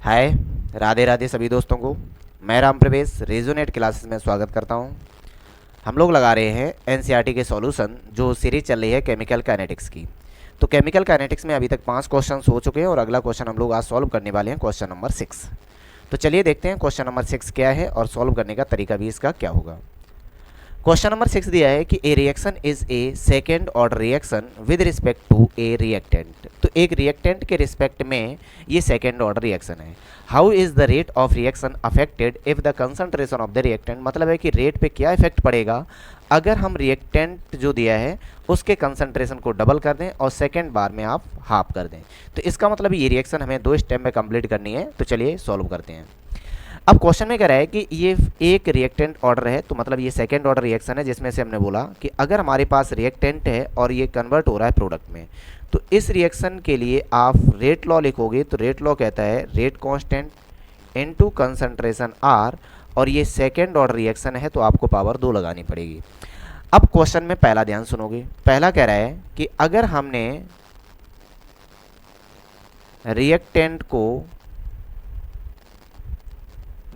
हाय, राधे राधे सभी दोस्तों को। मैं राम प्रवेश रेजोनेट क्लासेस में स्वागत करता हूं। हम लोग लगा रहे हैं एनसीईआरटी के सॉल्यूशन, जो सीरीज चल रही है केमिकल काइनेटिक्स की। तो केमिकल काइनेटिक्स में अभी तक 5 क्वेश्चन हो चुके हैं और अगला क्वेश्चन हम लोग आज सॉल्व करने वाले हैं, क्वेश्चन नंबर 6। तो चलिए देखते हैं क्वेश्चन नंबर 6 क्या है और सॉल्व करने का तरीका भी इसका क्या होगा। क्वेश्चन नंबर 6 दिया है कि a reaction is a second order reaction with respect to a reactant. तो एक रिएक्टेंट के रिस्पेक्ट में ये सेकेंड ऑर्डर रिएक्शन है। How is the rate of reaction affected if the concentration of the reactant, मतलब है कि रेट पे क्या इफेक्ट पड़ेगा अगर हम रिएक्टेंट जो दिया है उसके कंसंट्रेशन को डबल कर दें और सेकेंड बार में आप हाफ कर दें। तो इसका मतलब ये रिएक्शन हमें 2 स्टेप में कंप्लीट करनी है। तो चलिए सॉल्व करते हैं। अब क्वेश्चन में कह रहा है कि ये एक रिएक्टेंट ऑर्डर है, तो मतलब ये सेकेंड ऑर्डर रिएक्शन है, जिसमें से हमने बोला कि अगर हमारे पास रिएक्टेंट है और ये कन्वर्ट हो रहा है प्रोडक्ट में, तो इस रिएक्शन के लिए आप रेट लॉ लिखोगे। तो रेट लॉ कहता है rate constant into concentration R, और ये सेकेंड ऑर्डर रिएक्शन है तो आपको पावर 2 लगानी पड़ेगी। अब क्वेश्चन में पहला ध्यान सुनोगे। पहला कह रहा है कि अगर हमने रिएक्टेंट को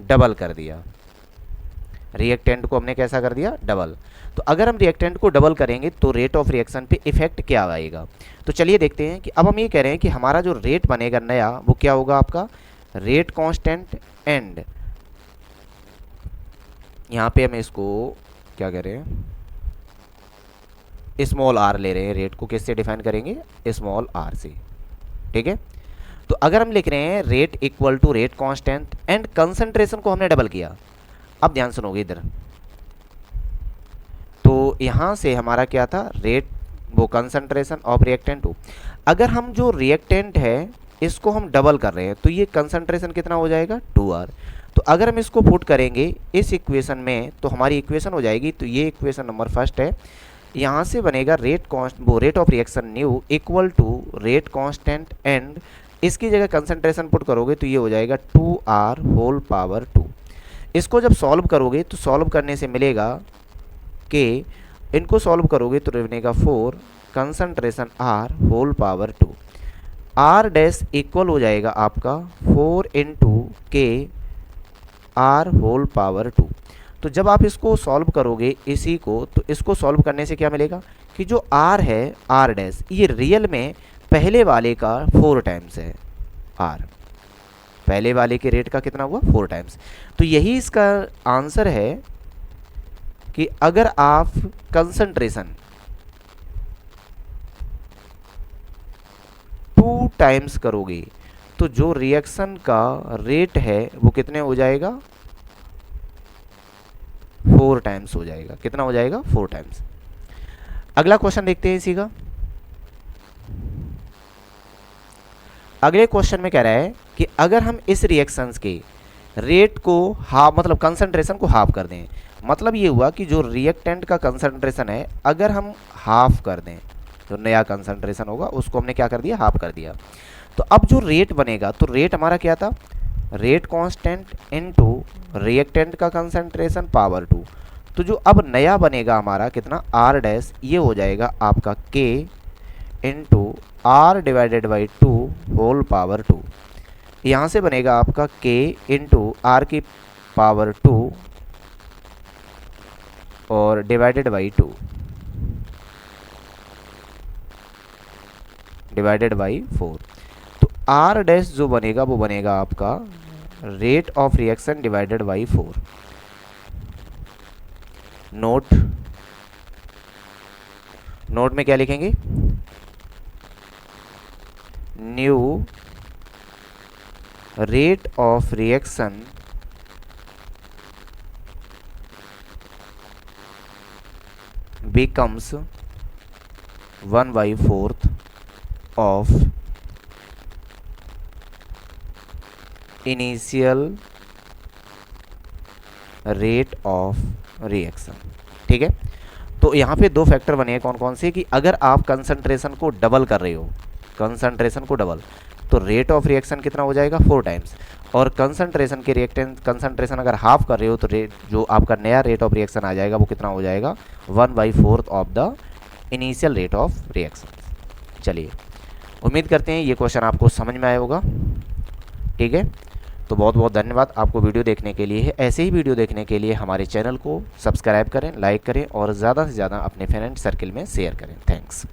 डबल कर दिया, रिएक्टेंट को हमने कैसा कर दिया, डबल। तो अगर हम रिएक्टेंट को डबल करेंगे तो रेट ऑफ रिएक्शन पे इफेक्ट क्या आएगा। तो चलिए देखते हैं कि अब हम ये कह रहे हैं कि हमारा जो रेट बनेगा नया, वो क्या होगा आपका, रेट कांस्टेंट एंड, यहां पे हम इसको क्या कह रहे हैं, स्मॉल आर ले रहे हैं। रेट को किससे डिफाइन करेंगे, स्मॉल आर से। ठीक है। तो अगर हम लिख रहे हैं rate equal to rate constant and concentration को हमने डबल किया, अब ध्यान सुनोगे इधर, तो यहां से हमारा क्या था, रेट वो कंसंट्रेशन ऑफ रिएक्टेंट हो। अगर हम जो रिएक्टेंट है इसको हम डबल कर रहे हैं तो ये कंसंट्रेशन कितना हो जाएगा, 2R। तो अगर हम इसको पुट करेंगे इस इक्वेशन में तो हमारी इक्वेशन हो जाएगी, तो ये इक्वेशन नंबर फर्स्ट है। यहाँ से बनेगा rate of reaction new equal to rate constant and, इसकी जगह कंसंट्रेशन पुट करोगे तो ये हो जाएगा 2R होल पावर 2। इसको जब सॉल्व करोगे तो सॉल्व करने से मिलेगा कि इनको सॉल्व करोगे तो बनेगा 4 concentration R whole power 2। R dash equal हो जाएगा आपका 4 इंटू के R होल पावर 2। तो जब आप इसको सॉल्व करोगे इसी को, तो इसको सॉल्व करने से क्या मिलेगा कि जो R है, R डैश, ये रियल में पहले वाले का 4 टाइम्स है। R पहले वाले के रेट का कितना हुआ, 4 टाइम्स। तो यही इसका आंसर है कि अगर आप कंसंट्रेशन 2 टाइम्स करोगे तो जो रिएक्शन का रेट है वो कितने हो जाएगा, 4 टाइम्स हो जाएगा। कितना हो जाएगा, 4 टाइम्स। अगला क्वेश्चन देखते हैं इसी का। अगले क्वेश्चन में कह रहा है कि अगर हम इस रिएक्शंस के रेट को हाफ, मतलब कंसंट्रेशन को हाफ कर दें, मतलब ये हुआ कि जो रिएक्टेंट का कंसंट्रेशन है अगर हम हाफ कर दें, जो नया कंसंट्रेशन होगा उसको हमने क्या कर दिया, हाफ कर दिया। तो अब जो रेट बनेगा, तो रेट हमारा क्या था, रेट कांस्टेंट इनटू रिएक्टेंट का कंसंट्रेशन पावर 2। तो जो अब नया बनेगा हमारा कितना, R डैश, ये हो जाएगा आपका K into R divided by 2 whole power 2। यहाँ से बनेगा आपका K इंटू R की पावर 2 और डिवाइडेड बाई 2 डिवाइडेड बाई 4। तो R डैश जो बनेगा वो बनेगा आपका rate of reaction divided by 4। Note में क्या लिखेंगे, new rate of reaction becomes 1/4 of initial rate of reaction. ठीक है। तो यहाँ पे 2 फैक्टर बने हैं, कौन कौन से, कि अगर आप कंसंट्रेशन को डबल कर रहे हो, कंसंट्रेशन को डबल, तो रेट ऑफ रिएक्शन कितना हो जाएगा, 4 टाइम्स। और कंसंट्रेशन के रिएक्टेंट कंसंट्रेशन अगर हाफ कर रहे हो तो रेट, जो आपका नया रेट ऑफ रिएक्शन आ जाएगा वो कितना हो जाएगा, 1/4 of the initial rate of reaction. चलिए उम्मीद करते हैं ये क्वेश्चन आपको समझ में आया होगा। ठीक है, तो बहुत बहुत धन्यवाद आपको वीडियो देखने के लिए। ऐसे ही वीडियो देखने के लिए हमारे चैनल को सब्सक्राइब करें, लाइक करें और ज़्यादा से ज़्यादा अपने फ्रेंड सर्किल में शेयर करें। थैंक्स।